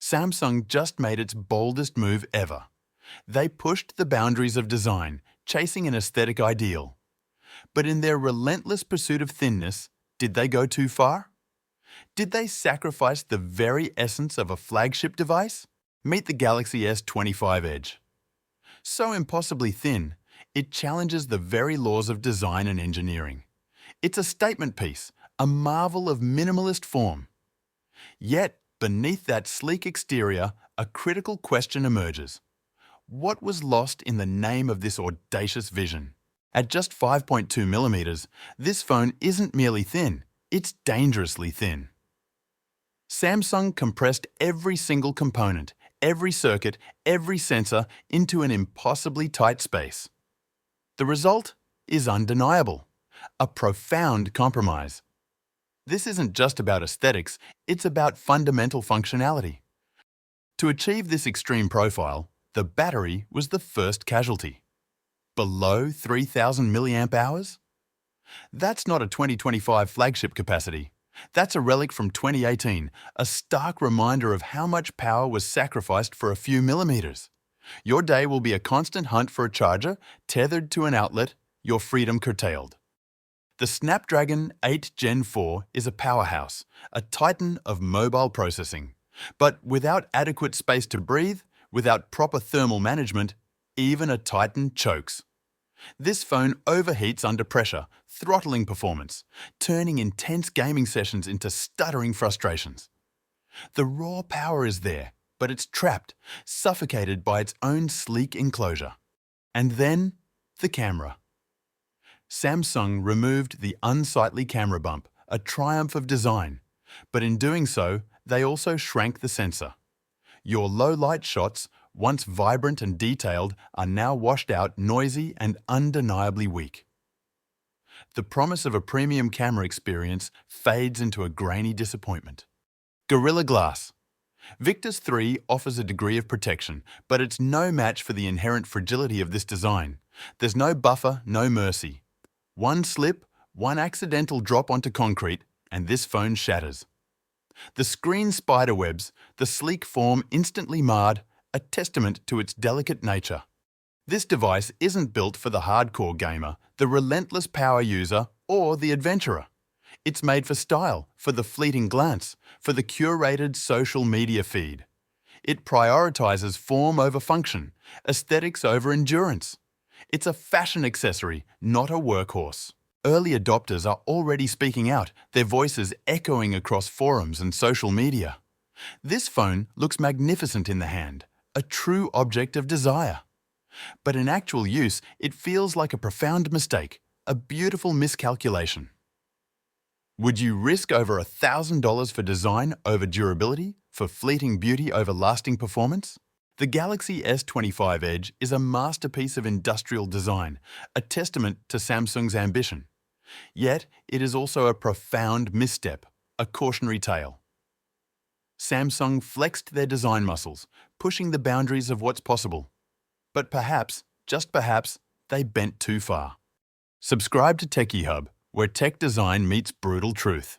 Samsung just made its boldest move ever. They pushed the boundaries of design, chasing an aesthetic ideal. But in their relentless pursuit of thinness, did they go too far? Did they sacrifice the very essence of a flagship device? Meet the Galaxy S25 Edge. So impossibly thin, it challenges the very laws of design and engineering. It's a statement piece, a marvel of minimalist form. Yet, beneath that sleek exterior, a critical question emerges. What was lost in the name of this audacious vision? At just 5.2 millimeters, this phone isn't merely thin, it's dangerously thin. Samsung compressed every single component, every circuit, every sensor into an impossibly tight space. The result is undeniable, a profound compromise. This isn't just about aesthetics, it's about fundamental functionality. To achieve this extreme profile, the battery was the first casualty. Below 3,000 mAh? That's not a 2025 flagship capacity. That's a relic from 2018, a stark reminder of how much power was sacrificed for a few millimeters. Your day will be a constant hunt for a charger, tethered to an outlet, your freedom curtailed. The Snapdragon 8 Gen 4 is a powerhouse, a titan of mobile processing. But without adequate space to breathe, without proper thermal management, even a titan chokes. This phone overheats under pressure, throttling performance, turning intense gaming sessions into stuttering frustrations. The raw power is there, but it's trapped, suffocated by its own sleek enclosure. And then, the camera. Samsung removed the unsightly camera bump, a triumph of design. But in doing so, they also shrank the sensor. Your low-light shots, once vibrant and detailed, are now washed out, noisy and undeniably weak. The promise of a premium camera experience fades into a grainy disappointment. Gorilla Glass. Victus 3 offers a degree of protection, but it's no match for the inherent fragility of this design. There's no buffer, no mercy. One slip, one accidental drop onto concrete, and this phone shatters. The screen spiderwebs, the sleek form instantly marred, a testament to its delicate nature. This device isn't built for the hardcore gamer, the relentless power user, or the adventurer. It's made for style, for the fleeting glance, for the curated social media feed. It prioritizes form over function, aesthetics over endurance. It's a fashion accessory, not a workhorse. Early adopters are already speaking out, their voices echoing across forums and social media. This phone looks magnificent in the hand, a true object of desire. But in actual use, it feels like a profound mistake, a beautiful miscalculation. Would you risk over $1,000 for design over durability, for fleeting beauty over lasting performance? The Galaxy S25 Edge is a masterpiece of industrial design, a testament to Samsung's ambition. Yet, it is also a profound misstep, a cautionary tale. Samsung flexed their design muscles, pushing the boundaries of what's possible. But perhaps, just perhaps, they bent too far. Subscribe to TechieeHub, where tech design meets brutal truth.